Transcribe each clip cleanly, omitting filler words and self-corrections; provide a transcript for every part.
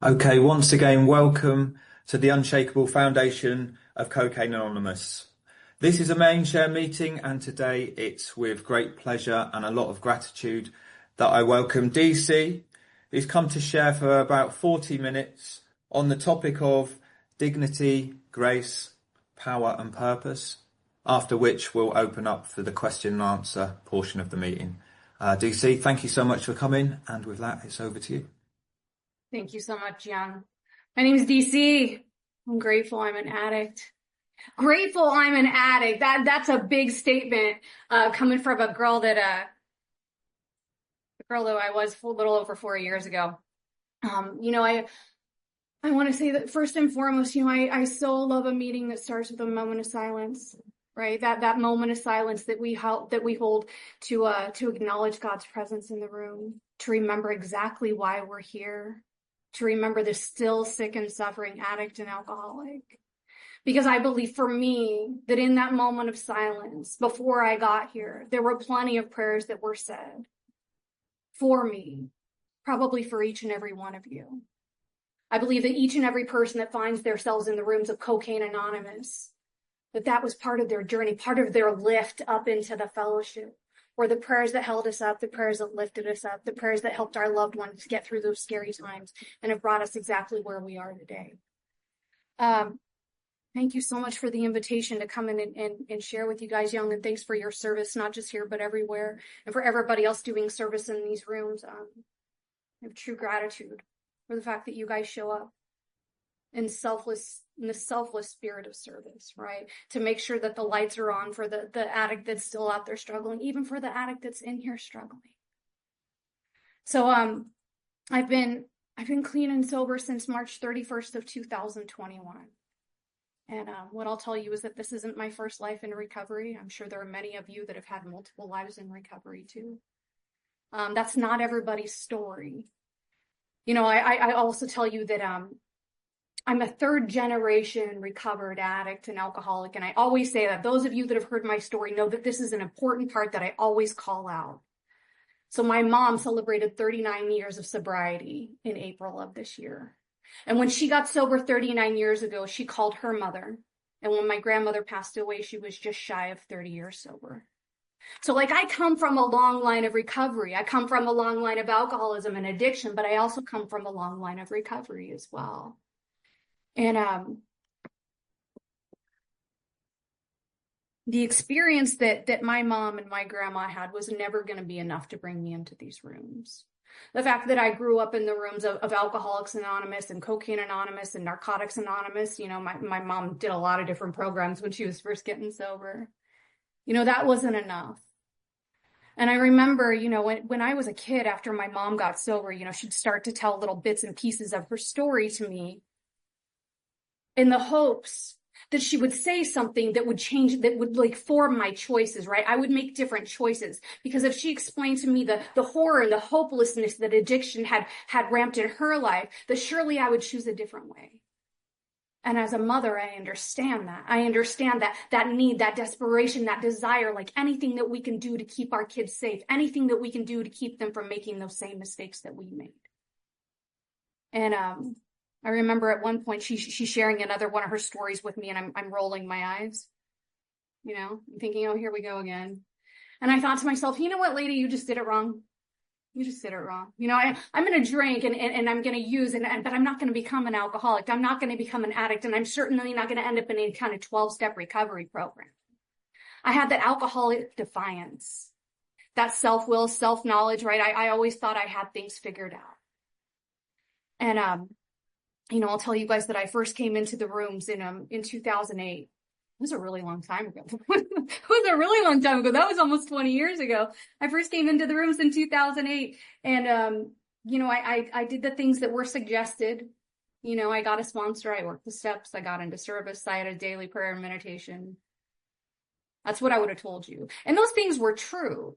Okay, once again, welcome to the Unshakable Foundation of Cocaine Anonymous. This is a main share meeting, and today it's with great pleasure and a lot of gratitude that I welcome DC, who's come to share for about 40 minutes on the topic of dignity, grace, power and purpose, after which we'll open up for the question and answer portion of the meeting. DC, thank you so much for coming, and with that, it's over to you. Thank you so much, Young. My name is DC. I'm grateful I'm an addict. Grateful I'm an addict. That's a big statement coming from a girl that I was a little over 4 years ago. I want to say that first and foremost, I so love a meeting that starts with a moment of silence, right? That moment of silence that we hold to acknowledge God's presence in the room, to remember exactly why we're here, to remember the still sick and suffering addict and alcoholic. Because I believe for me that in that moment of silence, before I got here, there were plenty of prayers that were said for me, probably for each and every one of you. I believe that each and every person that finds themselves in the rooms of Cocaine Anonymous, that was part of their journey, part of their lift up into the fellowship. Or the prayers that held us up, the prayers that lifted us up, the prayers that helped our loved ones get through those scary times and have brought us exactly where we are today. Thank you so much for the invitation to come in and share with you guys, Young, and thanks for your service, not just here, but everywhere, and for everybody else doing service in these rooms. I have true gratitude for the fact that you guys show up in the selfless spirit of service, right? To make sure that the lights are on for the addict that's still out there struggling, even for the addict that's in here struggling. So I've been clean and sober since March 31st of 2021. And what I'll tell you is that this isn't my first life in recovery. I'm sure there are many of you that have had multiple lives in recovery too. That's not everybody's story. I also tell you that I'm a third generation recovered addict and alcoholic. And I always say that those of you that have heard my story know that this is an important part that I always call out. So my mom celebrated 39 years of sobriety in April of this year. And when she got sober 39 years ago, she called her mother. And when my grandmother passed away, she was just shy of 30 years sober. So I come from a long line of recovery. I come from a long line of alcoholism and addiction, but I also come from a long line of recovery as well. And the experience that my mom and my grandma had was never going to be enough to bring me into these rooms. The fact that I grew up in the rooms of Alcoholics Anonymous and Cocaine Anonymous and Narcotics Anonymous, my mom did a lot of different programs when she was first getting sober. That wasn't enough. And I remember, when I was a kid, after my mom got sober, she'd start to tell little bits and pieces of her story to me, in the hopes that she would say something that would change, that would form my choices, right? I would make different choices because if she explained to me the horror and the hopelessness that addiction had ramped in her life, that surely I would choose a different way. And as a mother, I understand that. I understand that need, that desperation, that desire, anything that we can do to keep our kids safe, anything that we can do to keep them from making those same mistakes that we made. And, I remember at one point she's sharing another one of her stories with me, and I'm rolling my eyes, I'm thinking, oh, here we go again. And I thought to myself, you know what, lady, you just did it wrong. You just did it wrong. I'm going to drink and I'm going to use, but I'm not going to become an alcoholic. I'm not going to become an addict, and I'm certainly not going to end up in any kind of 12-step recovery program. I had that alcoholic defiance, that self-will, self-knowledge, right? I always thought I had things figured out. And, I'll tell you guys that I first came into the rooms in 2008. It was a really long time ago. That was almost 20 years ago. I first came into the rooms in 2008. And, I did the things that were suggested. I got a sponsor. I worked the steps. I got into service. I had a daily prayer and meditation. That's what I would have told you. And those things were true.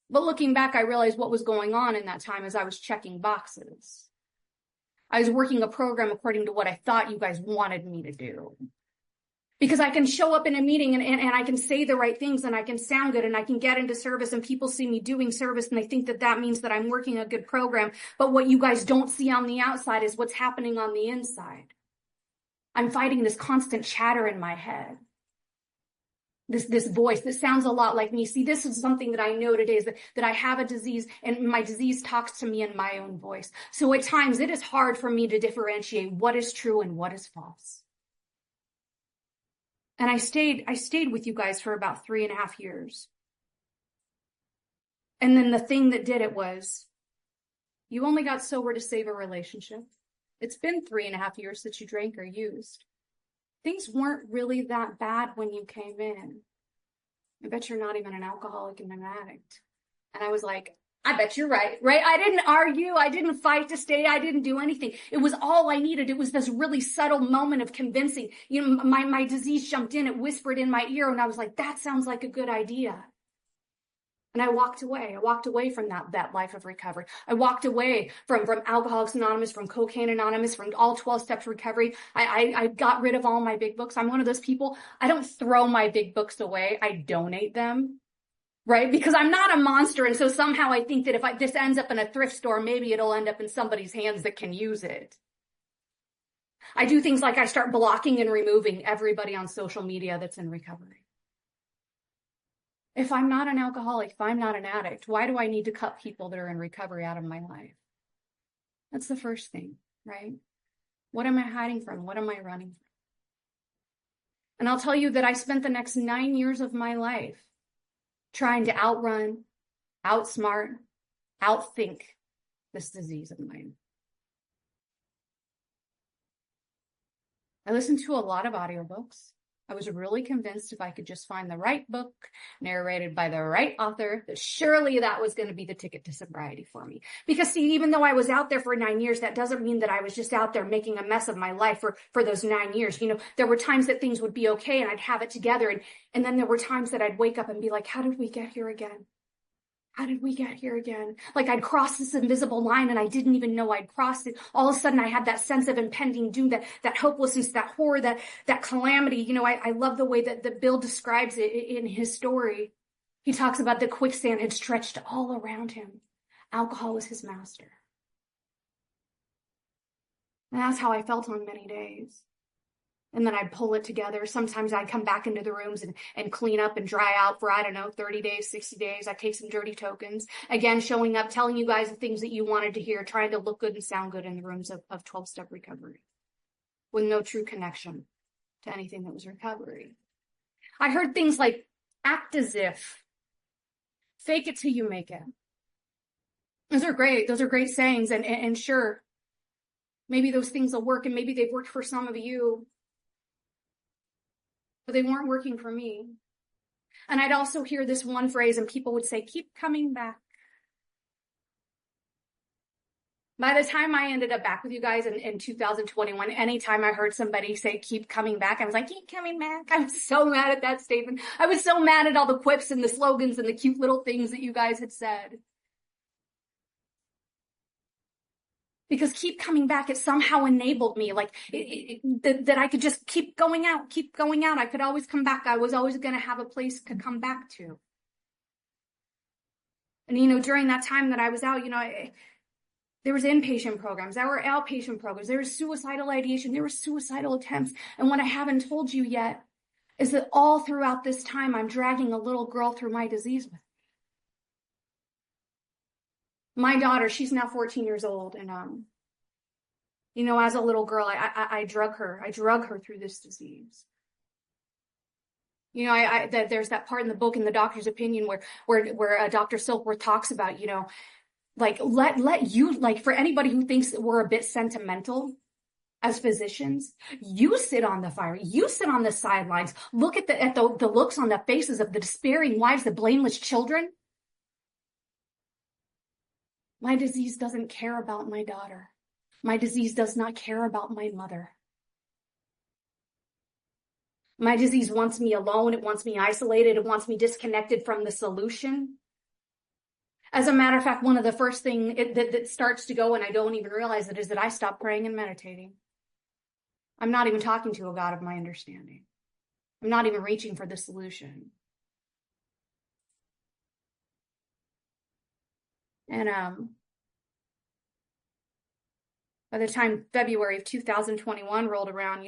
But looking back, I realized what was going on in that time as I was checking boxes. I was working a program according to what I thought you guys wanted me to do. Because I can show up in a meeting and I can say the right things and I can sound good and I can get into service and people see me doing service and they think that that means that I'm working a good program. But what you guys don't see on the outside is what's happening on the inside. I'm fighting this constant chatter in my head. This voice that sounds a lot like me. See, this is something that I know today is that I have a disease and my disease talks to me in my own voice. So at times it is hard for me to differentiate what is true and what is false. And I stayed with you guys for about 3.5 years. And then the thing that did it was, you only got sober to save a relationship. It's been 3.5 years since you drank or used. Things weren't really that bad when you came in. I bet you're not even an alcoholic and an addict. And I was like, I bet you're right? I didn't argue. I didn't fight to stay. I didn't do anything. It was all I needed. It was this really subtle moment of convincing. My disease jumped in. It whispered in my ear. And I was like, that sounds like a good idea. And I walked away. I walked away from that life of recovery. I walked away from Alcoholics Anonymous, from Cocaine Anonymous, from all 12 steps recovery. I got rid of all my big books. I'm one of those people. I don't throw my big books away. I donate them. Right? Because I'm not a monster. And so somehow I think that if this ends up in a thrift store, maybe it'll end up in somebody's hands that can use it. I do things like I start blocking and removing everybody on social media that's in recovery. If I'm not an alcoholic, if I'm not an addict, why do I need to cut people that are in recovery out of my life? That's the first thing, right? What am I hiding from? What am I running from? And I'll tell you that I spent the next 9 years of my life trying to outrun, outsmart, outthink this disease of mine. I listened to a lot of audiobooks. I was really convinced if I could just find the right book narrated by the right author, that surely that was going to be the ticket to sobriety for me. Because see, even though I was out there for 9 years, that doesn't mean that I was just out there making a mess of my life for those 9 years. There were times that things would be okay and I'd have it together. And then there were times that I'd wake up and be like, how did we get here again? How did we get here again? Like I'd crossed this invisible line and I didn't even know I'd crossed it. All of a sudden I had that sense of impending doom, that hopelessness, that horror, that calamity. I love the way that Bill describes it in his story. He talks about the quicksand had stretched all around him. Alcohol was his master. And that's how I felt on many days. And then I'd pull it together. Sometimes I'd come back into the rooms and clean up and dry out for, 30 days, 60 days. I'd take some dirty tokens. Again, showing up, telling you guys the things that you wanted to hear, trying to look good and sound good in the rooms of 12-step recovery with no true connection to anything that was recovery. I heard things like, act as if, fake it till you make it. Those are great. Those are great sayings. And sure, maybe those things will work and maybe they've worked for some of you. But they weren't working for me. And I'd also hear this one phrase and people would say, keep coming back. By the time I ended up back with you guys in 2021, anytime I heard somebody say, keep coming back, I was like, keep coming back. I was so mad at that statement. I was so mad at all the quips and the slogans and the cute little things that you guys had said. Because keep coming back, it somehow enabled me, that I could just keep going out. I could always come back. I was always going to have a place to come back to. And, during that time that I was out, there was inpatient programs, there were outpatient programs, there was suicidal ideation, there were suicidal attempts. And what I haven't told you yet is that all throughout this time, I'm dragging a little girl through my disease with me. My daughter, she's now 14 years old. And, as a little girl, I drug her through this disease. There's that part in the book, in the doctor's opinion, where Dr. Silkworth talks about, for anybody who thinks that we're a bit sentimental as physicians, you sit on the fire, you sit on the sidelines, look at the looks on the faces of the despairing wives, the blameless children. My disease doesn't care about my daughter. My disease does not care about my mother. My disease wants me alone. It wants me isolated. It wants me disconnected from the solution. As a matter of fact, one of the first things that starts to go, and I don't even realize it, is that I stop praying and meditating. I'm not even talking to a God of my understanding. I'm not even reaching for the solution. And by the time February of 2021 rolled around,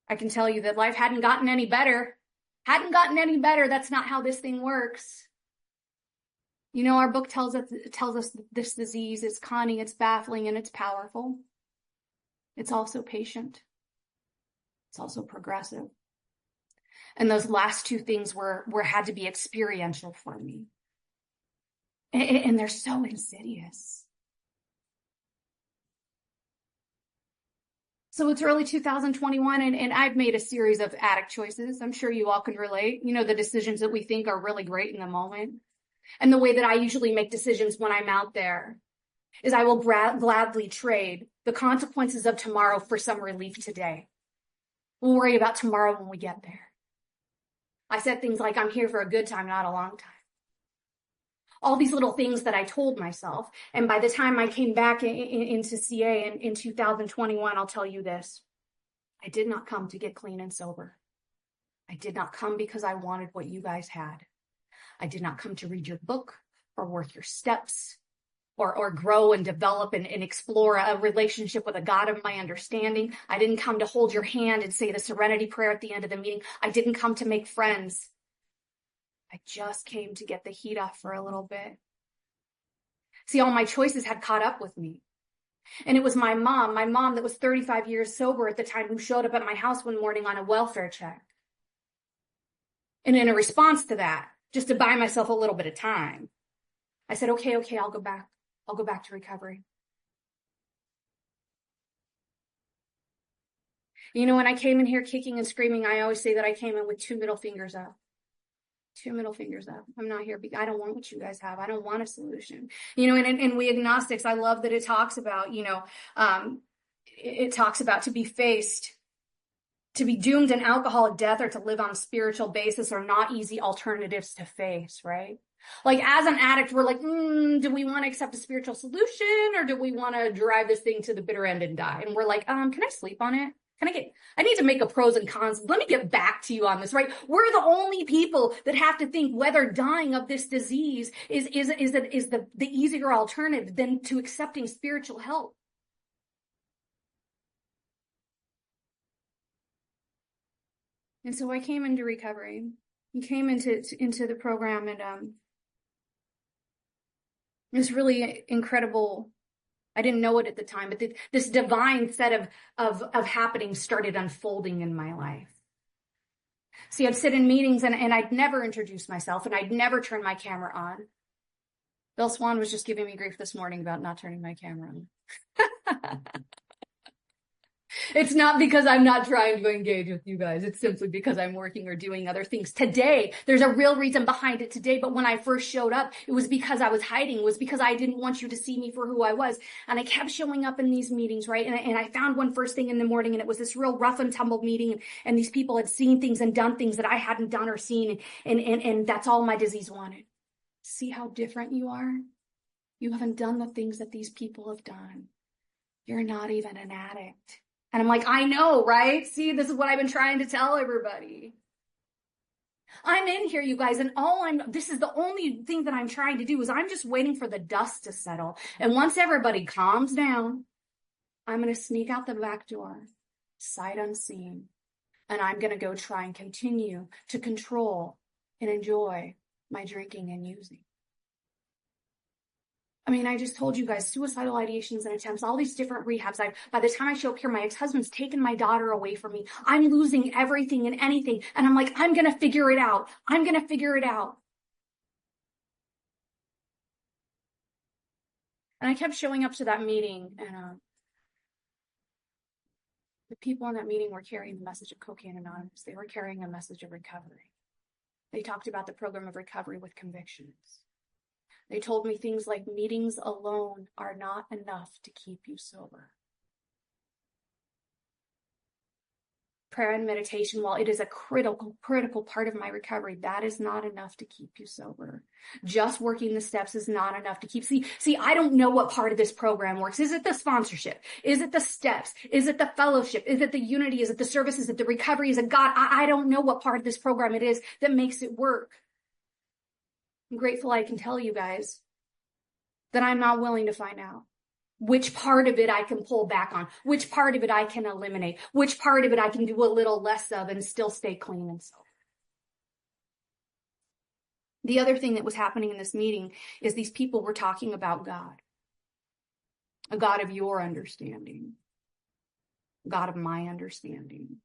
I can tell you that life hadn't gotten any better. Hadn't gotten any better. That's not how this thing works. Our book tells us this disease is cunning, it's baffling, and it's powerful. It's also patient. It's also progressive. And those last two things had to be experiential for me. And they're so insidious. So it's early 2021, and I've made a series of addict choices. I'm sure you all can relate. The decisions that we think are really great in the moment. And the way that I usually make decisions when I'm out there is I will gladly trade the consequences of tomorrow for some relief today. We'll worry about tomorrow when we get there. I said things like, I'm here for a good time, not a long time. All these little things that I told myself. And by the time I came back into CA in 2021, I'll tell you this. I did not come to get clean and sober. I did not come because I wanted what you guys had. I did not come to read your book or work your steps or grow and develop and explore a relationship with a God of my understanding. I didn't come to hold your hand and say the serenity prayer at the end of the meeting. I didn't come to make friends. I just came to get the heat off for a little bit. See, all my choices had caught up with me. And it was my mom that was 35 years sober at the time, who showed up at my house one morning on a welfare check. And in a response to that, just to buy myself a little bit of time, I said, okay, I'll go back. I'll go back to recovery. When I came in here kicking and screaming, I always say that I came in with 2 middle fingers up. 2 middle fingers up. I'm not here because I don't want what you guys have. I don't want a solution. And we agnostics, I love that it talks about, it talks about to be faced, to be doomed in alcoholic death, or to live on a spiritual basis are not easy alternatives to face, right? Like, as an addict, we're like, do we want to accept a spiritual solution, or do we want to drive this thing to the bitter end and die? And we're like, can I sleep on it? I need to make a pros and cons. Let me get back to you on this, right? We're the only people that have to think whether dying of this disease is the easier alternative than to accepting spiritual help. And so I came into recovery. I came into the program, and it was really incredible. I didn't know it at the time, but this divine set of happenings started unfolding in my life. See, I'd sit in meetings and I'd never introduce myself, and I'd never turn my camera on. Bill Swan was just giving me grief this morning about not turning my camera on. It's not because I'm not trying to engage with you guys. It's simply because I'm working or doing other things. Today, there's a real reason behind it today. But when I first showed up, it was because I was hiding. It was because I didn't want you to see me for who I was. And I kept showing up in these meetings, right? And I found one first thing in the morning, and it was this real rough and tumble meeting. And these people had seen things and done things that I hadn't done or seen. And that's all my disease wanted. See how different you are? You haven't done the things that these people have done. You're not even an addict. And I'm like, I know, right? See, this is what I've been trying to tell everybody. I'm in here, you guys, and this is the only thing that I'm trying to do is I'm just waiting for the dust to settle. And once everybody calms down, I'm going to sneak out the back door, sight unseen, and I'm going to go try and continue to control and enjoy my drinking and using. I mean, I just told you guys, suicidal ideations and attempts, all these different rehabs. By the time I show up here, my ex-husband's taken my daughter away from me. I'm losing everything and anything. And I'm like, I'm going to figure it out. I'm going to figure it out. And I kept showing up to that meeting, and the people in that meeting were carrying the message of Cocaine Anonymous. They were carrying a message of recovery. They talked about the program of recovery with convictions. They told me things like meetings alone are not enough to keep you sober. Prayer and meditation, while it is a critical part of my recovery, that is not enough to keep you sober. Just working the steps is not enough to keep. See, I don't know what part of this program works. Is it the sponsorship? Is it the steps? Is it the fellowship? Is it the unity? Is it the service? Is it the recovery? Is it God? I don't know what part of this program it is that makes it work. I'm grateful I can tell you guys that I'm not willing to find out which part of it I can pull back on, which part of it I can eliminate, which part of it I can do a little less of and still stay clean and sober. The other thing that was happening in this meeting is these people were talking about God, a God of your understanding, a God of my understanding.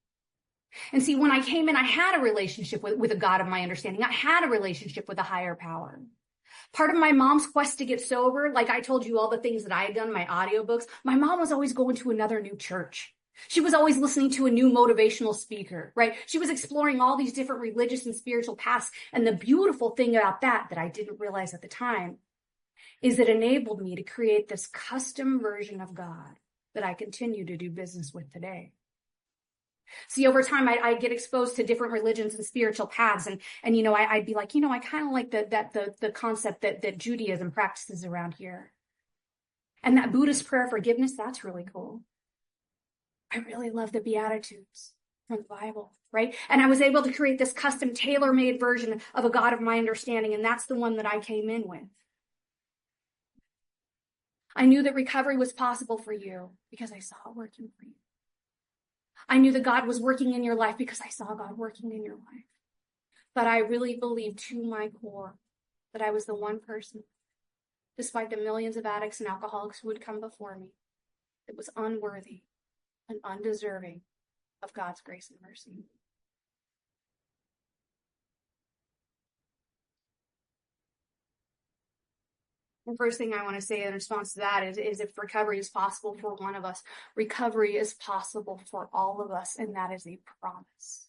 And see, when I came in, I had a relationship with a God of my understanding. I had a relationship with a higher power. Part of my mom's quest to get sober, like I told you all the things that I had done, my audiobooks, my mom was always going to another new church. She was always listening to a new motivational speaker, right? She was exploring all these different religious and spiritual paths. And the beautiful thing about that I didn't realize at the time is it enabled me to create this custom version of God that I continue to do business with today. See, over time, I get exposed to different religions and spiritual paths. And I'd be like, I kind of like the concept that Judaism practices around here. And that Buddhist prayer forgiveness, that's really cool. I really love the Beatitudes from the Bible, right? And I was able to create this custom tailor-made version of a God of my understanding. And that's the one that I came in with. I knew that recovery was possible for you because I saw it working for you. I knew that God was working in your life because I saw God working in your life. But I really believed to my core that I was the one person, despite the millions of addicts and alcoholics who would come before me, that was unworthy and undeserving of God's grace and mercy. The first thing I want to say in response to that is if recovery is possible for one of us, recovery is possible for all of us, and that is a promise.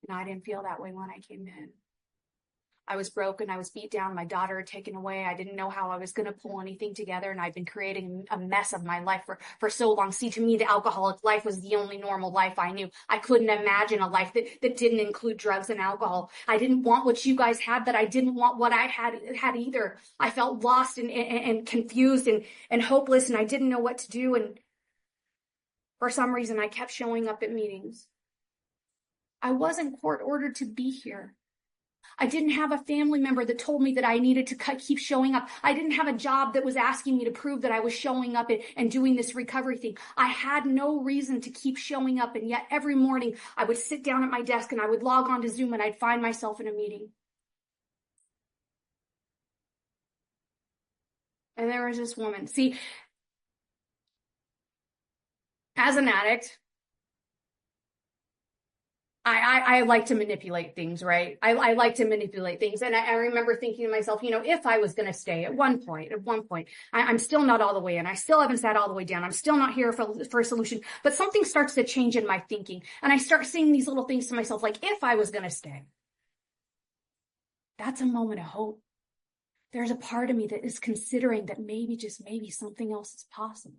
And I didn't feel that way when I came in. I was broken. I was beat down. My daughter had taken away. I didn't know how I was going to pull anything together, and I'd been creating a mess of my life for so long. See, to me, the alcoholic life was the only normal life I knew. I couldn't imagine a life that didn't include drugs and alcohol. I didn't want what you guys had, but I didn't want what I had either. I felt lost and confused and hopeless, and I didn't know what to do. And for some reason, I kept showing up at meetings. I wasn't court ordered to be here. I didn't have a family member that told me that I needed to keep showing up. I didn't have a job that was asking me to prove that I was showing up and doing this recovery thing. I had no reason to keep showing up. And yet every morning I would sit down at my desk and I would log on to Zoom and I'd find myself in a meeting. And there was this woman. See, as an addict, I like to manipulate things, right? I like to manipulate things. And I remember thinking to myself, if I was going to stay at one point, I'm still not all the way in. I still haven't sat all the way down. I'm still not here for a solution, but something starts to change in my thinking. And I start saying these little things to myself, like, if I was going to stay, that's a moment of hope. There's a part of me that is considering that maybe, just maybe, something else is possible.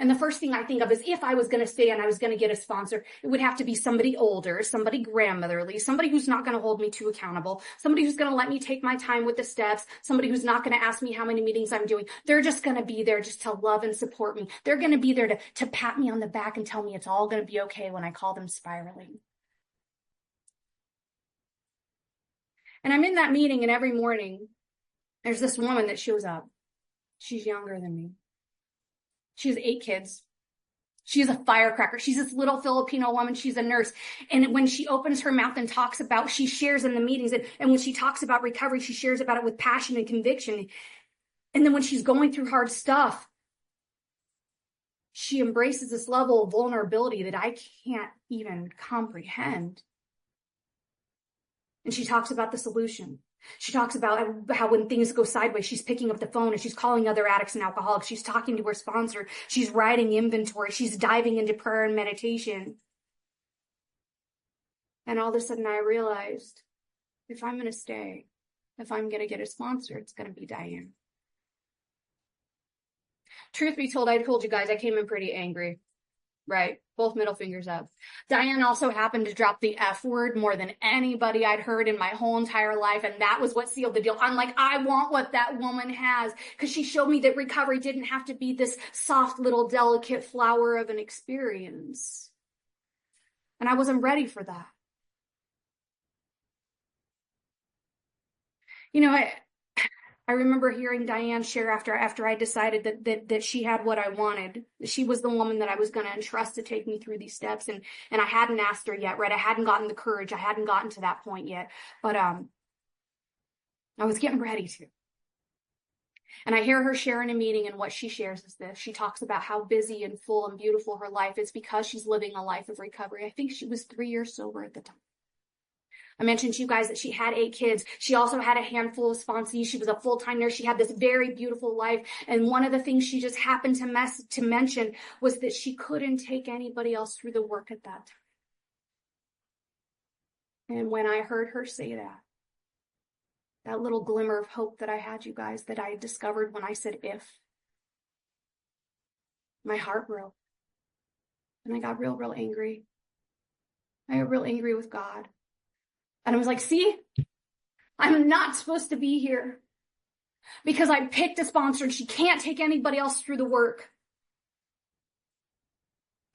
And the first thing I think of is if I was going to stay and I was going to get a sponsor, it would have to be somebody older, somebody grandmotherly, somebody who's not going to hold me too accountable, somebody who's going to let me take my time with the steps, somebody who's not going to ask me how many meetings I'm doing. They're just going to be there just to love and support me. They're going to be there to pat me on the back and tell me it's all going to be okay when I call them spiraling. And I'm in that meeting, and every morning there's this woman that shows up. She's younger than me. She has 8 kids. She's a firecracker. She's this little Filipino woman. She's a nurse. And when she opens her mouth and talks about, she shares in the meetings. And when she talks about recovery, she shares about it with passion and conviction. And then when she's going through hard stuff, she embraces this level of vulnerability that I can't even comprehend. And she talks about the solution. She talks about how when things go sideways, she's picking up the phone and she's calling other addicts and alcoholics. She's talking to her sponsor. She's writing inventory. She's diving into prayer and meditation. And all of a sudden I realized, if I'm going to stay, if I'm going to get a sponsor, it's going to be Diane. Truth be told, I told you guys I came in pretty angry. Right. Both middle fingers up. Diane also happened to drop the F word more than anybody I'd heard in my whole entire life. And that was what sealed the deal. I'm like, I want what that woman has, because she showed me that recovery didn't have to be this soft little delicate flower of an experience. And I wasn't ready for that. You know, I remember hearing Diane share after I decided that she had what I wanted. She was the woman that I was going to entrust to take me through these steps. And I hadn't asked her yet, right? I hadn't gotten the courage. I hadn't gotten to that point yet. But I was getting ready to. And I hear her share in a meeting, and what she shares is this. She talks about how busy and full and beautiful her life is because she's living a life of recovery. I think she was 3 years sober at the time. I mentioned to you guys that she had 8 kids. She also had a handful of sponsees. She was a full-time nurse. She had this very beautiful life. And one of the things she just happened to mention was that she couldn't take anybody else through the work at that time. And when I heard her say that little glimmer of hope that I had, you guys, that I had discovered when I said if, my heart broke. And I got real angry. I got real angry with God. And I was like, see, I'm not supposed to be here because I picked a sponsor and she can't take anybody else through the work.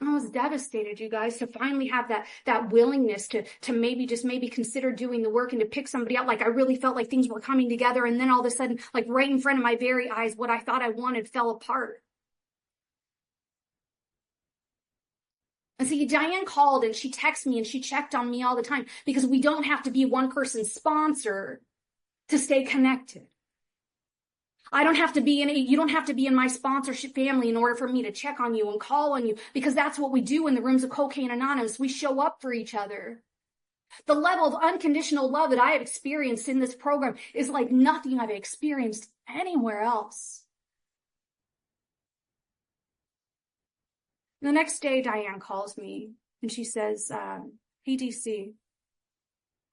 And I was devastated, you guys, to finally have that willingness to maybe consider doing the work and to pick somebody out. Like, I really felt like things were coming together. And then all of a sudden, like right in front of my very eyes, what I thought I wanted fell apart. And see, Diane called and she texted me and she checked on me all the time, because we don't have to be one person's sponsor to stay connected. You don't have to be in my sponsorship family in order for me to check on you and call on you, because that's what we do in the rooms of Cocaine Anonymous. We show up for each other. The level of unconditional love that I have experienced in this program is like nothing I've experienced anywhere else. The next day, Diane calls me and she says, hey, DC,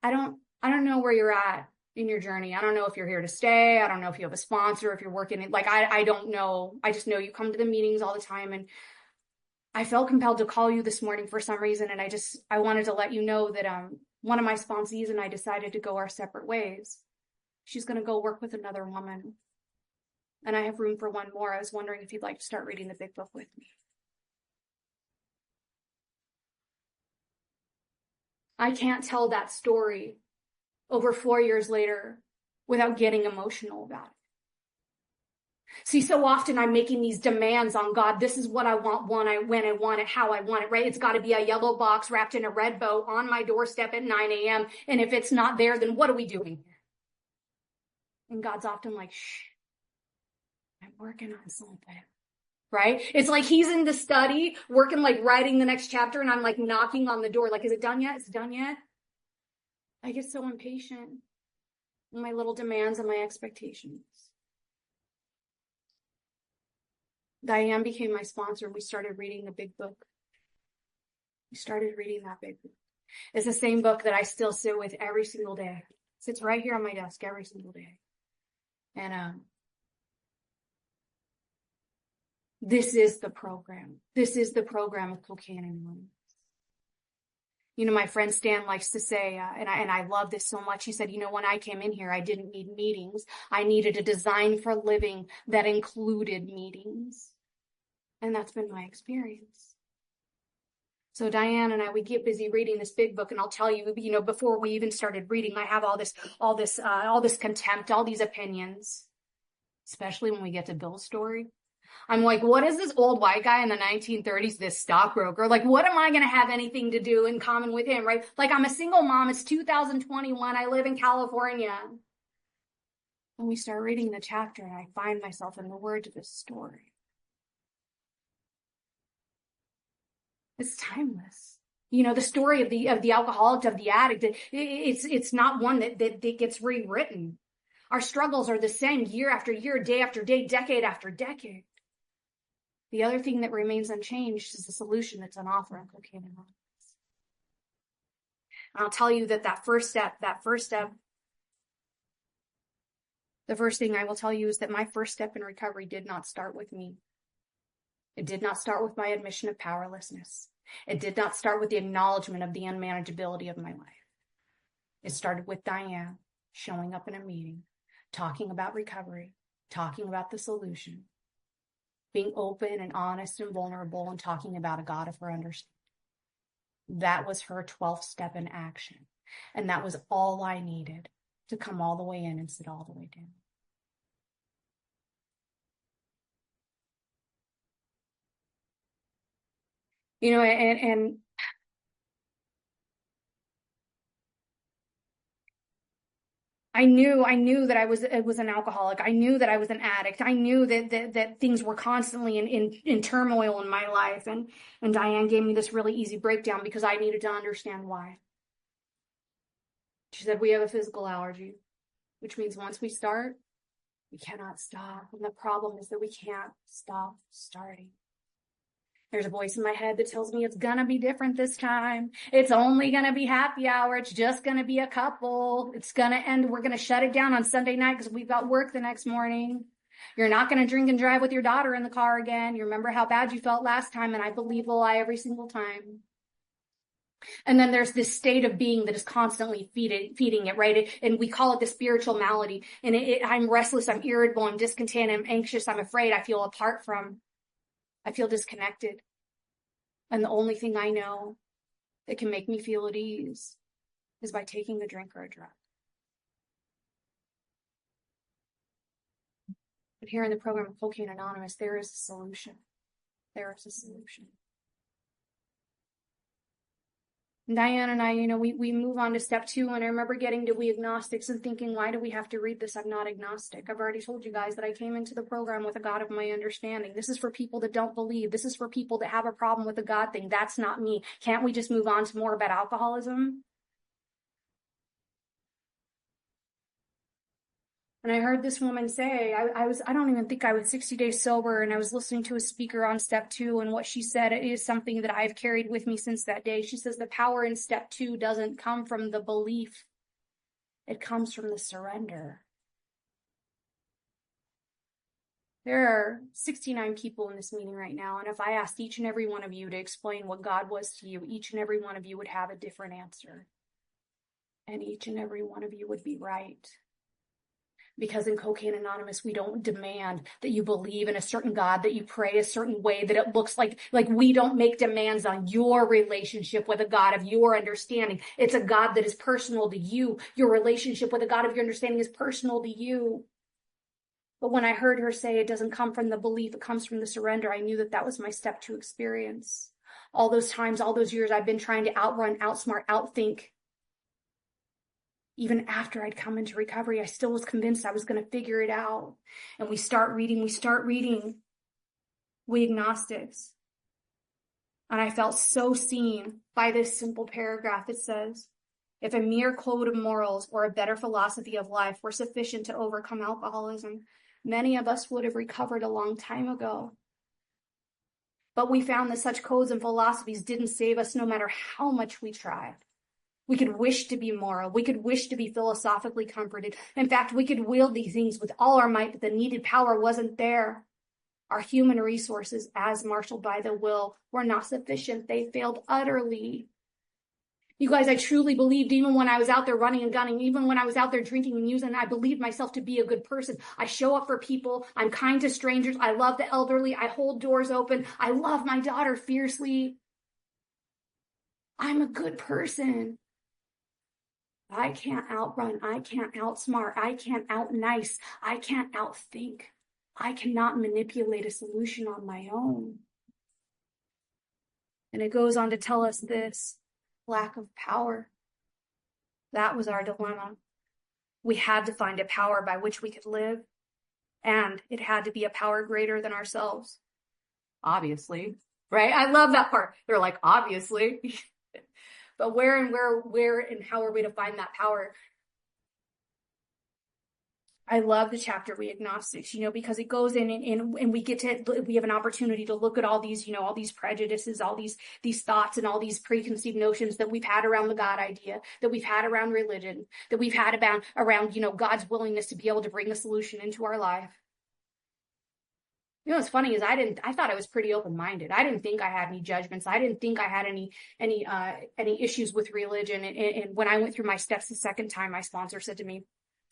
I don't know where you're at in your journey. I don't know if you're here to stay. I don't know if you have a sponsor, if you're working in, like, I don't know. I just know you come to the meetings all the time. And I felt compelled to call you this morning for some reason. And I wanted to let you know that one of my sponsees and I decided to go our separate ways. She's going to go work with another woman. And I have room for one more. I was wondering if you'd like to start reading the big book with me. I can't tell that story over 4 years later without getting emotional about it. See, so often I'm making these demands on God. This is what I want, when I want it, how I want it, right? It's got to be a yellow box wrapped in a red bow on my doorstep at 9 a.m. And if it's not there, then what are we doing here? And God's often like, shh, I'm working on something. Right? It's like he's in the study working, like writing the next chapter, and I'm like knocking on the door, like, is it done yet? Is it done yet? I get so impatient with my little demands and my expectations. Diane became my sponsor, and we started reading the big book. We started reading that big book. It's the same book that I still sit with every single day. It sits right here on my desk every single day. And this is the program. This is the program of Cocaine Anonymous. You know, my friend Stan likes to say, and I love this so much. He said, you know, when I came in here, I didn't need meetings. I needed a design for living that included meetings. And that's been my experience. So Diane and I, we get busy reading this big book, and I'll tell you, you know, before we even started reading, I have all this contempt, all these opinions, especially when we get to Bill's story. I'm like, what is this old white guy in the 1930s, this stockbroker? Like, what am I going to have anything to do in common with him, right? Like, I'm a single mom. It's 2021. I live in California. And we start reading the chapter, and I find myself in the words of this story. It's timeless. You know, the story of the alcoholic, of the addict, it's not one that gets rewritten. Our struggles are the same year after year, day after day, decade after decade. The other thing that remains unchanged is the solution that's on offer in Cocaine Anonymous. And I'll tell you that first step, the first thing I will tell you is that my first step in recovery did not start with me. It did not start with my admission of powerlessness. It did not start with the acknowledgement of the unmanageability of my life. It started with Diane showing up in a meeting, talking about recovery, talking about the solution, being open and honest and vulnerable, and talking about a God of her understanding. That was her 12th step in action. And that was all I needed to come all the way in and sit all the way down. You know, and I knew that I was an alcoholic. I knew that I was an addict. I knew that things were constantly in turmoil in my life. And Diane gave me this really easy breakdown because I needed to understand why. She said, we have a physical allergy, which means once we start, we cannot stop. And the problem is that we can't stop starting. There's a voice in my head that tells me it's gonna be different this time. It's only gonna be happy hour. It's just gonna be a couple. It's gonna end. We're gonna shut it down on Sunday night because we've got work the next morning. You're not gonna drink and drive with your daughter in the car again. You remember how bad you felt last time, and I believe a lie every single time. And then there's this state of being that is constantly feeding it, right? And we call it the spiritual malady. And I'm restless, I'm irritable, I'm discontent, I'm anxious, I'm afraid, I feel apart from. I feel disconnected. And the only thing I know that can make me feel at ease is by taking a drink or a drug. But here in the program of Cocaine Anonymous, there is a solution. There is a solution. And Diane and I, we move on to step 2, and I remember getting to We Agnostics and thinking, why do we have to read this? I'm not agnostic. I've already told you guys that I came into the program with a God of my understanding. This is for people that don't believe. This is for people that have a problem with the God thing. That's not me. Can't we just move on to more about alcoholism? And I heard this woman say, I don't even think I was 60 days sober, and I was listening to a speaker on step 2, and what she said is something that I've carried with me since that day. She says the power in step 2 doesn't come from the belief. It comes from the surrender. There are 69 people in this meeting right now, and if I asked each and every one of you to explain what God was to you, each and every one of you would have a different answer. And each and every one of you would be right. Because in Cocaine Anonymous, we don't demand that you believe in a certain God, that you pray a certain way, that it looks like we don't make demands on your relationship with a God of your understanding. It's a God that is personal to you. Your relationship with a God of your understanding is personal to you. But when I heard her say it doesn't come from the belief, it comes from the surrender, I knew that that was my step 2 experience. All those times, all those years, I've been trying to outrun, outsmart, outthink. Even after I'd come into recovery, I still was convinced I was going to figure it out. And we start reading We Agnostics. And I felt so seen by this simple paragraph. It says, if a mere code of morals or a better philosophy of life were sufficient to overcome alcoholism, many of us would have recovered a long time ago. But we found that such codes and philosophies didn't save us no matter how much we tried. We could wish to be moral. We could wish to be philosophically comforted. In fact, we could wield these things with all our might, but the needed power wasn't there. Our human resources, as marshaled by the will, were not sufficient. They failed utterly. You guys, I truly believed, even when I was out there running and gunning, even when I was out there drinking and using, I believed myself to be a good person. I show up for people. I'm kind to strangers. I love the elderly. I hold doors open. I love my daughter fiercely. I'm a good person. I can't outrun, I can't outsmart, I can't outnice, I can't outthink. I cannot manipulate a solution on my own. And it goes on to tell us this, lack of power. That was our dilemma. We had to find a power by which we could live, and it had to be a power greater than ourselves. Obviously, right? I love that part. They're like, obviously. But where and how are we to find that power? I love the chapter We Agnostics, because it goes in and we have an opportunity to look at all these, all these prejudices, all these thoughts and all these preconceived notions that we've had around the God idea, that we've had around religion, that we've had around God's willingness to be able to bring a solution into our life. You know what's funny is I thought I was pretty open-minded. I didn't think I had any judgments. I didn't think I had any issues with religion. And when I went through my steps the second time, my sponsor said to me,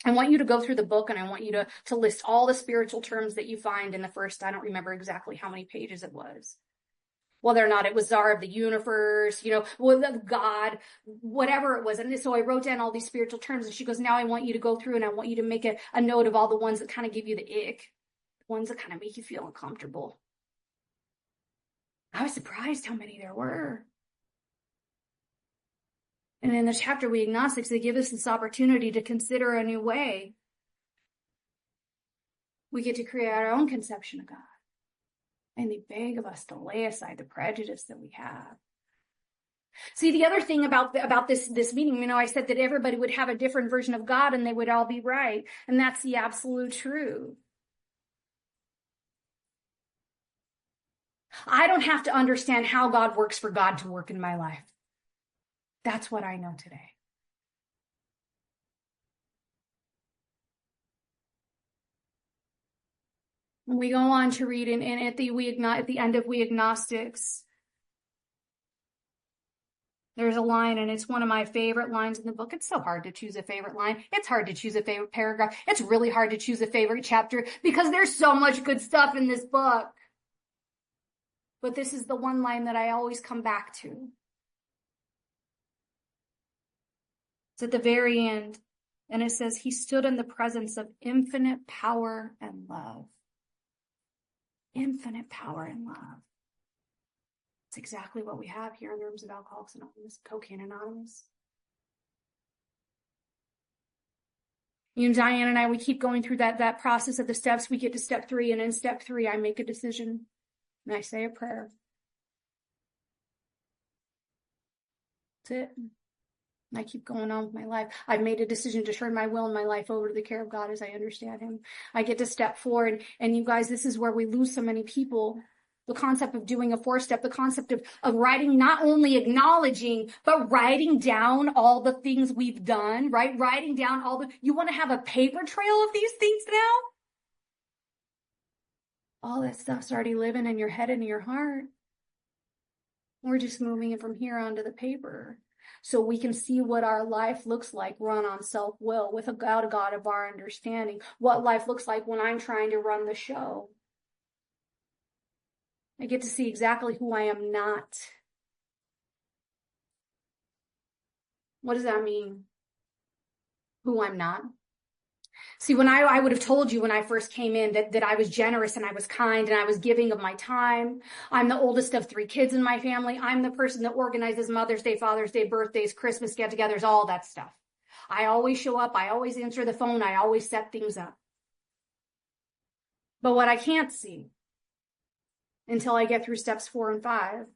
I want you to go through the book and I want you to list all the spiritual terms that you find in the first, I don't remember exactly how many pages it was. Whether or not it was Czar of the universe, God, whatever it was. And so I wrote down all these spiritual terms and she goes, now I want you to go through and I want you to make a note of all the ones that kind of give you the ick. Ones that kind of make you feel uncomfortable. I was surprised how many there were. And in the chapter, We Agnostics, they give us this opportunity to consider a new way. We get to create our own conception of God. And they beg of us to lay aside the prejudice that we have. See, the other thing about this meeting, I said that everybody would have a different version of God and they would all be right. And that's the absolute truth. I don't have to understand how God works for God to work in my life. That's what I know today. When we go on to read at the end of We Agnostics, there's a line, and it's one of my favorite lines in the book. It's so hard to choose a favorite line. It's hard to choose a favorite paragraph. It's really hard to choose a favorite chapter because there's so much good stuff in this book. But this is the one line that I always come back to. It's at the very end, and it says, he stood in the presence of infinite power and love. Infinite power and love. It's exactly what we have here in the rooms of Alcoholics Anonymous, Cocaine Anonymous. Diane and I, we keep going through that process of the steps. We get to step 3, and in step 3, I make a decision. And I say a prayer. That's it. And I keep going on with my life. I've made a decision to turn my will and my life over to the care of God as I understand him. I get to step 4. And you guys, this is where we lose so many people. The concept of doing a 4-step, the concept of writing, not only acknowledging, but writing down all the things we've done, right? Writing down you want to have a paper trail of these things now? All that stuff's already living in your head and in your heart. We're just moving it from here onto the paper so we can see what our life looks like run on self-will without a God of our understanding. What life looks like when I'm trying to run the show. I get to see exactly who I am not. What does that mean? Who I'm not? See, when I would have told you when I first came in that I was generous and I was kind and I was giving of my time. I'm the oldest of 3 kids in my family. I'm the person that organizes Mother's Day, Father's Day, birthdays, Christmas get-togethers, all that stuff. I always show up. I always answer the phone. I always set things up. But what I can't see until I get through steps 4 and 5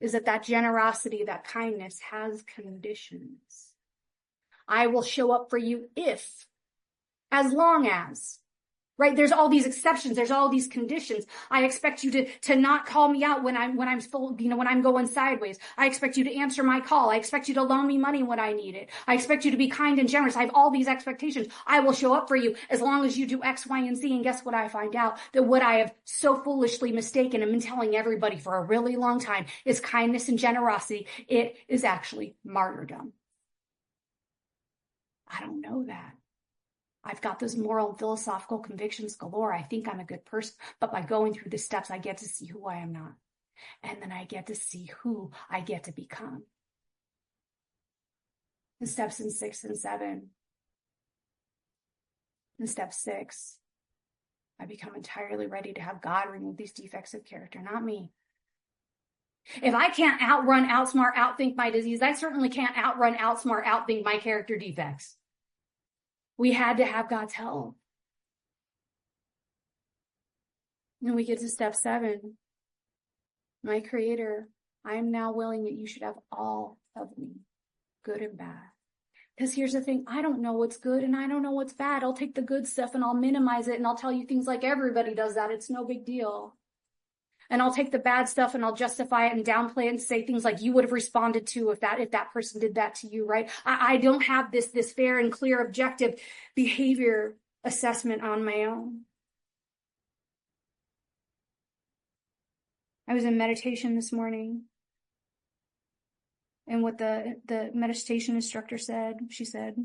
is that generosity, that kindness has conditions. I will show up for you as long as, right? There's all these exceptions. There's all these conditions. I expect you to not call me out when I'm full, when I'm going sideways. I expect you to answer my call. I expect you to loan me money when I need it. I expect you to be kind and generous. I have all these expectations. I will show up for you as long as you do X, Y, and Z. And guess what I find out? That what I have so foolishly mistaken and been telling everybody for a really long time is kindness and generosity. It is actually martyrdom. I don't know that. I've got those moral and philosophical convictions galore. I think I'm a good person, but by going through the steps, I get to see who I am not. And then I get to see who I get to become. The steps in 6 and 7. In step 6, I become entirely ready to have God remove these defects of character, not me. If I can't outrun, outsmart, outthink my disease, I certainly can't outrun, outsmart, outthink my character defects. We had to have God's help. And we get to step 7. My Creator, I am now willing that you should have all of me, good and bad. Because here's the thing, I don't know what's good and I don't know what's bad. I'll take the good stuff and I'll minimize it and I'll tell you things like everybody does that. It's no big deal. And I'll take the bad stuff and I'll justify it and downplay it and say things like you would have responded to if that person did that to you, right? I don't have this fair and clear objective behavior assessment on my own. I was in meditation this morning, and what the meditation instructor said, she said,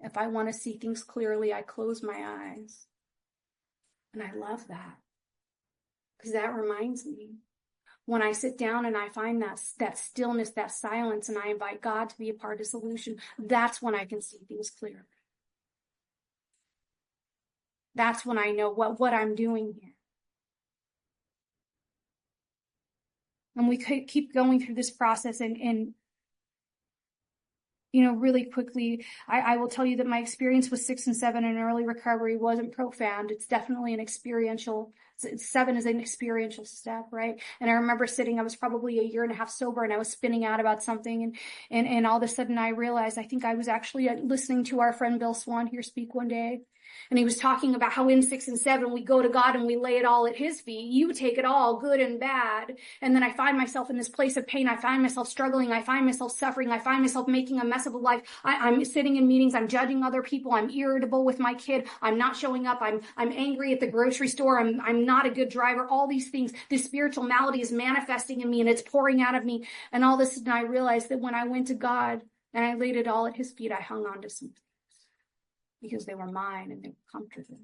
if I want to see things clearly, I close my eyes. And I love that, because that reminds me, when I sit down and I find that stillness, that silence, and I invite God to be a part of the solution, that's when I can see things clear. That's when I know what I'm doing here. And we could keep going through this process and really quickly, I will tell you that my experience with 6 and 7 in early recovery wasn't profound. It's definitely an experiential. 7 is an experiential step, right? And I remember I was probably a year and a half sober, and I was spinning out about something, and all of a sudden I realized, I think I was actually listening to our friend Bill Swan here speak one day. And he was talking about how in 6 and 7, we go to God and we lay it all at his feet. You take it all, good and bad. And then I find myself in this place of pain. I find myself struggling. I find myself suffering. I find myself making a mess of a life. I'm sitting in meetings. I'm judging other people. I'm irritable with my kid. I'm not showing up. I'm angry at the grocery store. I'm not a good driver. All these things, this spiritual malady is manifesting in me, and it's pouring out of me. And all of a sudden I realized that when I went to God and I laid it all at his feet, I hung on to something, because they were mine and they were comfortable.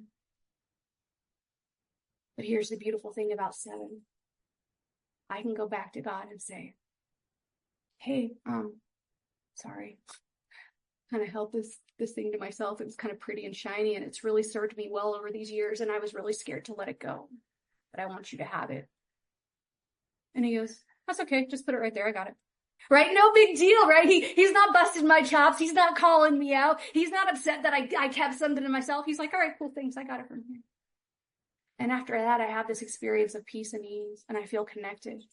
But here's the beautiful thing about 7. I can go back to God and say, hey, sorry. Kind of held this thing to myself. It was kind of pretty and shiny, and it's really served me well over these years, and I was really scared to let it go. But I want you to have it. And he goes, that's okay. Just put it right there. I got it. Right? No big deal, right? He's not busted my chops. He's not calling me out. He's not upset that I kept something to myself. He's like, all right, cool, thanks. I got it from here. And after that, I have this experience of peace and ease, and I feel connected.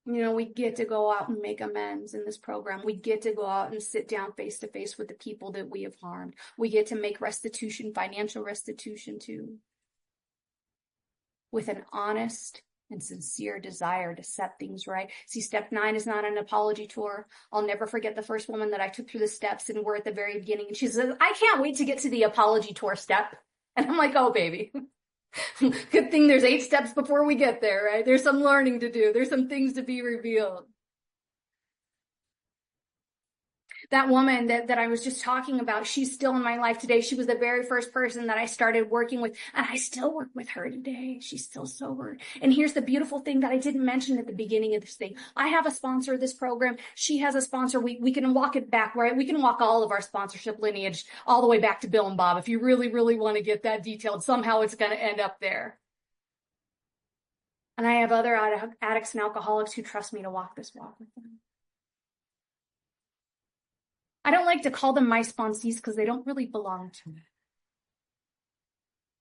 We get to go out and make amends in this program. We get to go out and sit down face to face with the people that we have harmed. We get to make restitution, financial restitution too, with an honest and sincere desire to set things right. See, step 9 is not an apology tour. I'll never forget the first woman that I took through the steps, and we're at the very beginning, and she says, I can't wait to get to the apology tour step. And I'm like, oh, baby. Good thing there's 8 steps before we get there, right? There's some learning to do. There's some things to be revealed. That woman that I was just talking about, she's still in my life today. She was the very first person that I started working with, and I still work with her today. She's still sober. And here's the beautiful thing that I didn't mention at the beginning of this thing. I have a sponsor of this program. She has a sponsor. We can walk it back, right? We can walk all of our sponsorship lineage all the way back to Bill and Bob. If you really, really want to get that detailed, somehow it's going to end up there. And I have other addicts and alcoholics who trust me to walk this walk with them. I don't like to call them my sponsees because they don't really belong to me.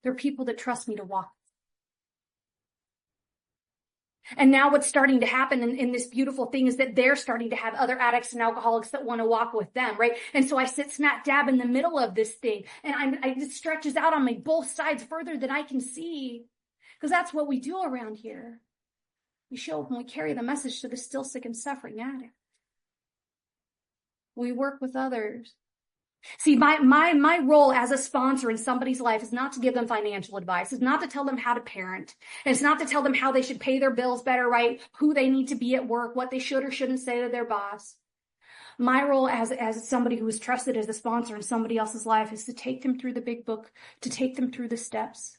They're people that trust me to walk. And now what's starting to happen in this beautiful thing is that they're starting to have other addicts and alcoholics that want to walk with them, right? And so I sit smack dab in the middle of this thing, and it stretches out on me both sides further than I can see, because that's what we do around here. We show up and we carry the message to the still sick and suffering addict. We work with others. See, my role as a sponsor in somebody's life is not to give them financial advice. It's not to tell them how to parent. It's not to tell them how they should pay their bills better, right? Who they need to be at work, what they should or shouldn't say to their boss. My role as somebody who is trusted as a sponsor in somebody else's life is to take them through the big book, to take them through the steps,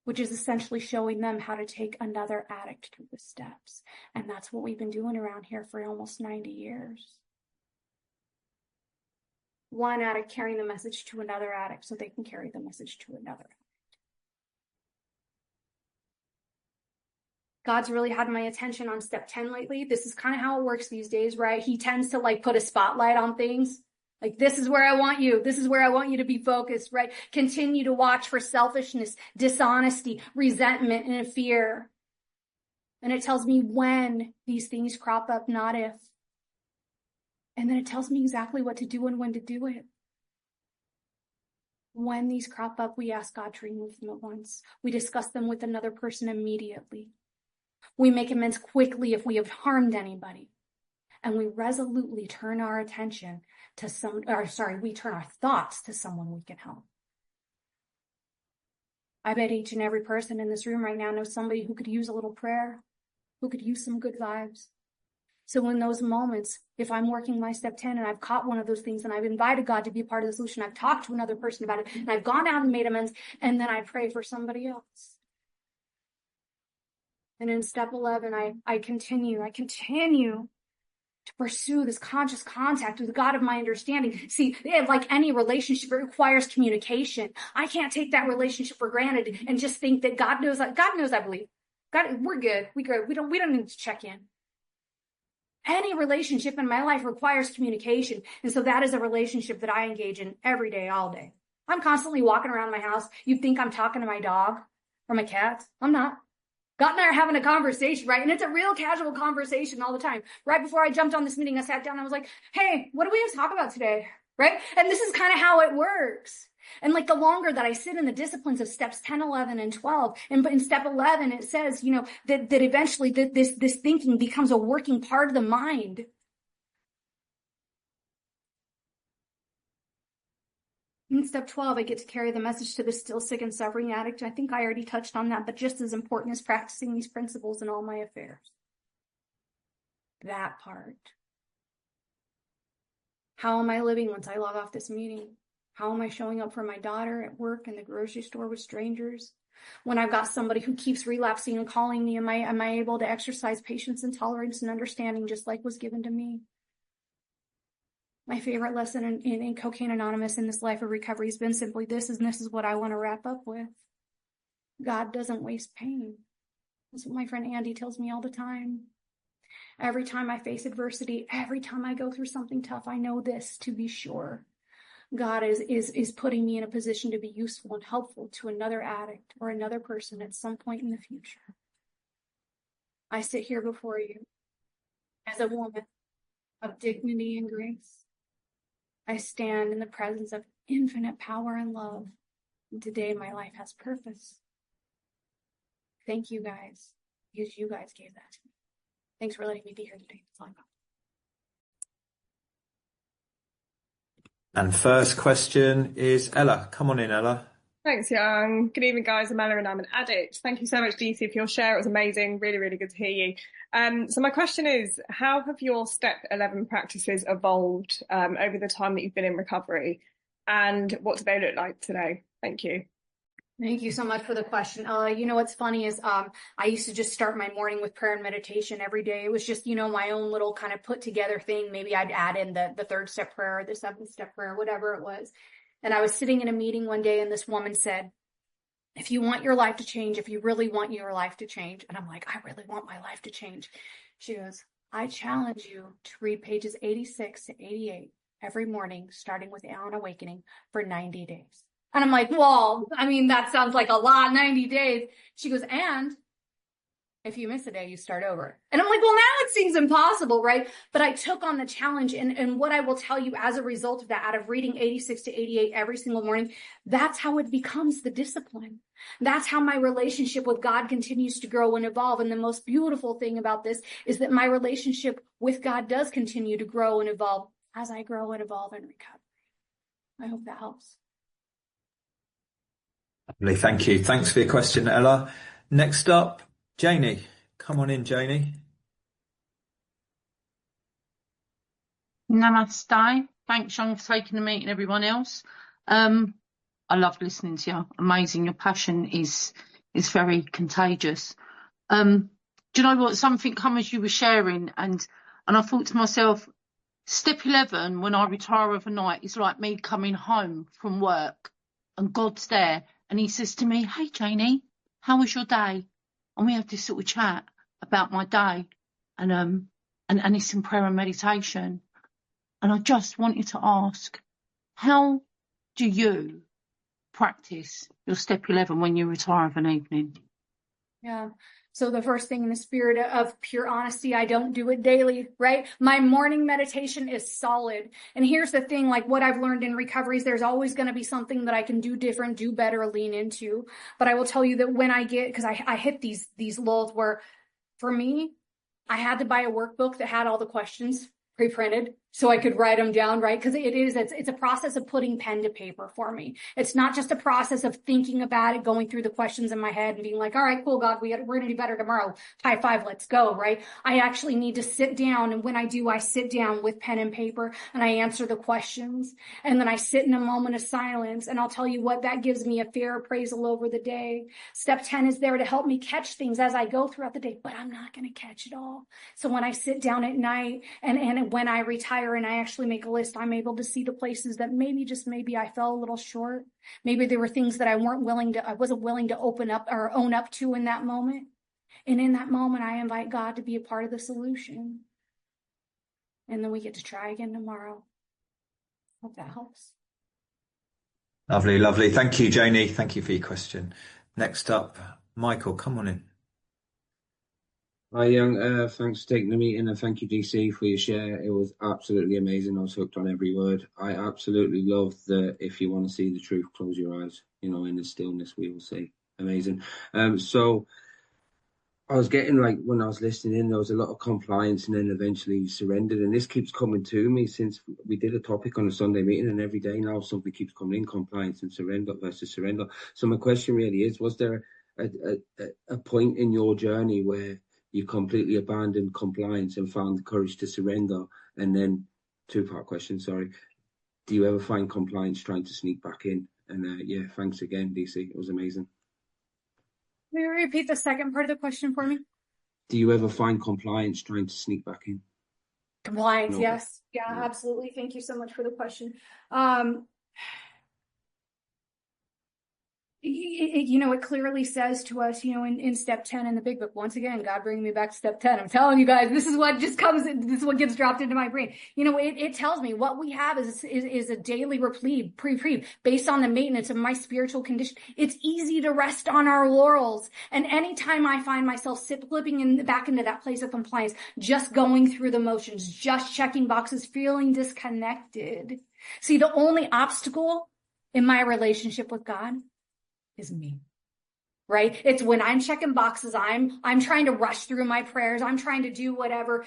which is essentially showing them how to take another addict through the steps. And that's what we've been doing around here for almost 90 years. One addict carrying the message to another addict so they can carry the message to another addict. God's really had my attention on step 10 lately. This is kind of how it works these days, right? He tends to put a spotlight on things. Like, this is where I want you. This is where I want you to be focused, right? Continue to watch for selfishness, dishonesty, resentment, and fear. And it tells me when these things crop up, not if. And then it tells me exactly what to do and when to do it. When these crop up, we ask God to remove them at once. We discuss them with another person immediately. We make amends quickly if we have harmed anybody. And we resolutely turn our attention to we turn our thoughts to someone we can help. I bet each and every person in this room right now knows somebody who could use a little prayer, who could use some good vibes. So in those moments, if I'm working my step 10 and I've caught one of those things and I've invited God to be a part of the solution, I've talked to another person about it, and I've gone out and made amends, and then I pray for somebody else. And in step 11, I continue to pursue this conscious contact with the God of my understanding. See, like any relationship, it requires communication. I can't take that relationship for granted and just think that God knows, I believe. God, we're good. We don't need to check in. Any relationship in my life requires communication. And so that is a relationship that I engage in every day, all day. I'm constantly walking around my house. You'd think I'm talking to my dog or my cat. I'm not. God and I are having a conversation, right? And it's a real casual conversation all the time. Right before I jumped on this meeting, I sat down and I was like, hey, what do we have to talk about today? Right? And this is kind of how it works. And like the longer that I sit in the disciplines of steps 10, 11, and 12, and in step 11, it says, that eventually this thinking becomes a working part of the mind. In step 12, I get to carry the message to the still sick and suffering addict. I think I already touched on that, but just as important is practicing these principles in all my affairs. That part. How am I living once I log off this meeting? How am I showing up for my daughter at work, in the grocery store, with strangers? When I've got somebody who keeps relapsing and calling me, am I able to exercise patience and tolerance and understanding just like was given to me? My favorite lesson in Cocaine Anonymous in this life of recovery has been simply this, and this is what I want to wrap up with. God doesn't waste pain. That's what my friend Andy tells me all the time. Every time I face adversity, every time I go through something tough, I know this to be sure. God is putting me in a position to be useful and helpful to another addict or another person at some point in the future. I sit here before you as a woman of dignity and grace. I stand in the presence of infinite power and love. And today my life has purpose. Thank you guys, because you guys gave that to me. Thanks for letting me be here today. That's all I got. And first question is Ella. Come on in, Ella. Thanks, Young. Good evening, guys. I'm Ella and I'm an addict. Thank you so much, DC, for your share. It was amazing. Really, really good to hear you. So my question is, how have your step 11 practices evolved over the time that you've been in recovery? And what do they look like today? Thank you. Thank you so much for the question. What's funny is I used to just start my morning with prayer and meditation every day. It was just, my own little kind of put together thing. Maybe I'd add in the third step prayer, or the seventh step prayer, whatever it was. And I was sitting in a meeting one day and this woman said, if you want your life to change, if you really want your life to change. And I'm like, I really want my life to change. She goes, I challenge you to read pages 86 to 88 every morning, starting with On Awakening, for 90 days. And I'm like, well, that sounds like a lot, 90 days. She goes, and if you miss a day, you start over. And I'm like, well, now it seems impossible, right? But I took on the challenge. And what I will tell you as a result of that, out of reading 86 to 88 every single morning, that's how it becomes the discipline. That's how my relationship with God continues to grow and evolve. And the most beautiful thing about this is that my relationship with God does continue to grow and evolve as I grow and evolve in recovery. I hope that helps. Lovely, thank you. Thanks for your question, Ella. Next up, Janie. Come on in, Janie. Namaste. Thanks, Young, for taking the meeting, everyone else. I love listening to you. Amazing. Your passion is very contagious. Do you know what? Something come as you were sharing, and I thought to myself, step 11, when I retire overnight, is like me coming home from work, and God's there, and he says to me, hey, Janie, how was your day? And we have this sort of chat about my day, and it's in prayer and meditation. And I just wanted to ask, how do you practice your step 11 when you retire of an evening? Yeah. So the first thing, in the spirit of pure honesty, I don't do it daily, right? My morning meditation is solid. And here's the thing, like what I've learned in recovery is there's always going to be something that I can do different, do better, lean into. But I will tell you that when I get, because I hit these lulls where, for me, I had to buy a workbook that had all the questions pre-printed. so I could write them down, right? Because it's a process of putting pen to paper for me. It's not just a process of thinking about it, going through the questions in my head and being like, all right, cool, God, we're going to do better tomorrow. High five, let's go, right? I actually need to sit down. And when I do, I sit down with pen and paper and I answer the questions. And then I sit in a moment of silence. And I'll tell you what, that gives me a fair appraisal over the day. Step 10 is there to help me catch things as I go throughout the day, but I'm not going to catch it all. So when I sit down at night and when I retire, and I actually make a list, I'm able to see the places that maybe I fell a little short. Maybe there were things that I wasn't willing to open up or own up to in that moment. And in that moment, I invite God to be a part of the solution. And then we get to try again tomorrow. Hope that helps. Lovely, lovely. Thank you, Janie. Thank you for your question. Next up, Michael, come on in. Hi, Young. Thanks for taking the meeting, and thank you, DC, for your share. It was absolutely amazing. I was hooked on every word. I absolutely love the "if you want to see the truth, close your eyes." In the stillness we will see. Amazing. So I was getting, like, when I was listening in, there was a lot of compliance, and then eventually you surrendered. And this keeps coming to me since we did a topic on a Sunday meeting, and every day now something keeps coming in: compliance and surrender versus surrender. So my question really is: was there a point in your journey where you completely abandoned compliance and found the courage to surrender? And then, two-part question, sorry. Do you ever find compliance trying to sneak back in? And yeah, thanks again, DC. It was amazing. Can you repeat the second part of the question for me? Do you ever find compliance trying to sneak back in? Compliance, No. yes. Yeah, absolutely. Thank you so much for the question. It clearly says to us, in step 10 in the big book, once again, God bringing me back to step 10. I'm telling you guys, this is what what gets dropped into my brain. It tells me what we have is a daily reprieve based on the maintenance of my spiritual condition. It's easy to rest on our laurels. And anytime I find myself slipping back into that place of compliance, just going through the motions, just checking boxes, feeling disconnected. See, the only obstacle in my relationship with God is me, right? It's when I'm checking boxes, I'm trying to rush through my prayers, I'm trying to do whatever,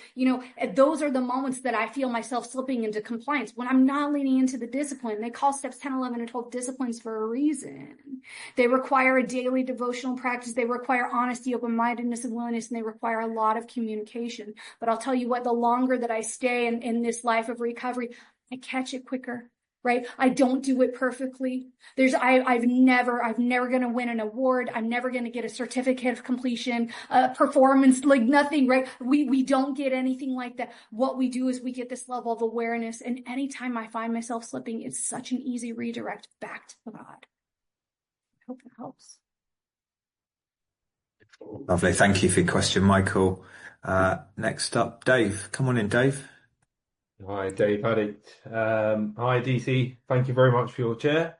those are the moments that I feel myself slipping into compliance, when I'm not leaning into the discipline. They call steps 10, 11, and 12 disciplines for a reason. They require a daily devotional practice. They require honesty, open-mindedness, and willingness, and they require a lot of communication. But I'll tell you what, the longer that I stay in this life of recovery, I catch it quicker. Right? I don't do it perfectly. I'm never going to win an award. I'm never going to get a certificate of completion, performance, like nothing, right? We don't get anything like that. What we do is we get this level of awareness. And anytime I find myself slipping, it's such an easy redirect back to God. I hope that helps. Lovely. Thank you for your question, Michael. Next up, Dave. Come on in, Dave. Hi, Dave Haddick. Hi, DC. Thank you very much for your share.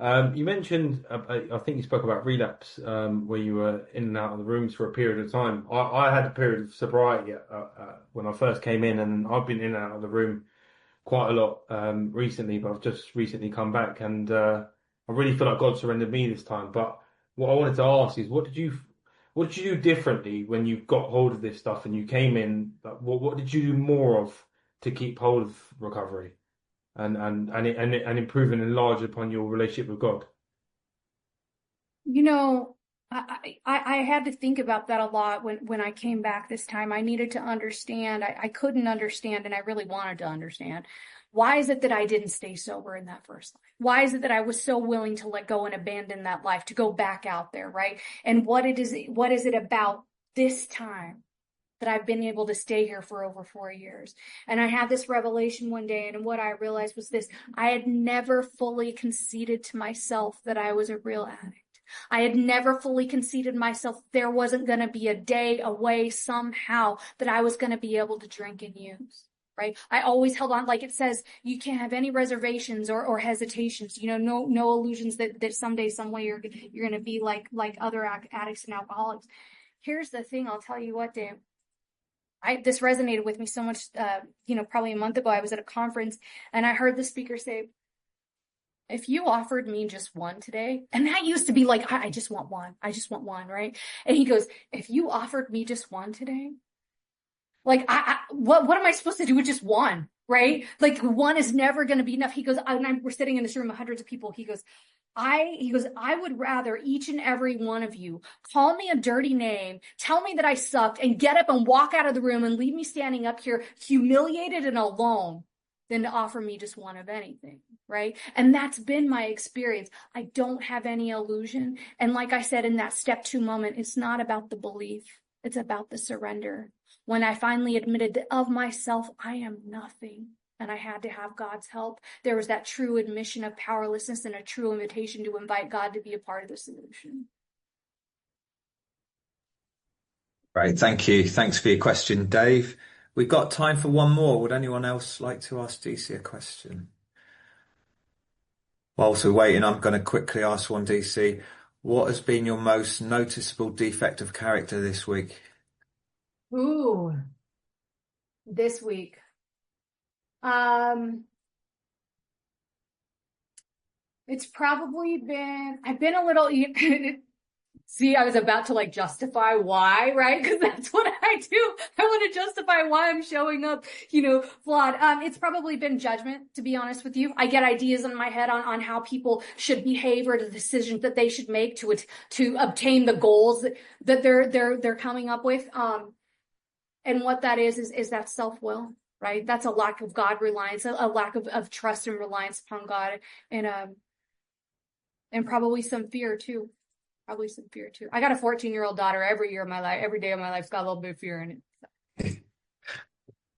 You mentioned, I think you spoke about relapse, where you were in and out of the rooms for a period of time. I had a period of sobriety when I first came in, and I've been in and out of the room quite a lot recently, but I've just recently come back, and I really feel like God surrendered me this time. But what I wanted to ask is, what did you do differently when you got hold of this stuff and you came in? What did you do more of to keep hold of recovery and improve and enlarge upon your relationship with God? I had to think about that a lot when I came back this time. I needed to understand. I couldn't understand, and I really wanted to understand. Why is it that I didn't stay sober in that first life? Why is it that I was so willing to let go and abandon that life, to go back out there, right? And what is it about this time that I've been able to stay here for over 4 years? And I had this revelation one day, and what I realized was this: I had never fully conceded to myself that I was a real addict. I had never fully conceded myself there wasn't going to be a day, a way, somehow that I was going to be able to drink and use. Right? I always held on, like it says, you can't have any reservations or hesitations, no illusions that someday, some way you're going to be like other addicts and alcoholics. Here's the thing, I'll tell you what, Dave. This resonated with me so much, probably a month ago, I was at a conference and I heard the speaker say, if you offered me just one today, and that used to be like, I just want one, right? And he goes, if you offered me just one today, Like, what am I supposed to do with just one? Right? Like, one is never going to be enough. He goes, we're sitting in this room of hundreds of people. He goes, I would rather each and every one of you call me a dirty name, tell me that I sucked, and get up and walk out of the room and leave me standing up here humiliated and alone than to offer me just one of anything, right? And that's been my experience. I don't have any illusion. And like I said, in that step 2 moment, it's not about the belief. It's about the surrender. When I finally admitted that of myself, I am nothing. And I had to have God's help. There was that true admission of powerlessness and a true invitation to invite God to be a part of the solution. Right, thank you. Thanks for your question, Dave. We've got time for one more. Would anyone else like to ask DC a question? Whilst we're waiting, I'm going to quickly ask one, DC. What has been your most noticeable defect of character this week? Ooh, this week. It's probably been, I've been a little, see, I was about to like justify why, right? Because that's what I do. I want to justify why I'm showing up, flawed. It's probably been judgment, to be honest with you. I get ideas in my head on how people should behave or the decisions that they should make to obtain the goals that they're coming up with. And what that is that self-will, right? That's a lack of God reliance, a lack of trust and reliance upon God, and probably some fear too. Probably some fear too. I got a 14-year-old daughter. Every day of my life's got a little bit of fear in it.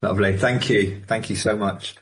Lovely. Thank you. Thank you so much.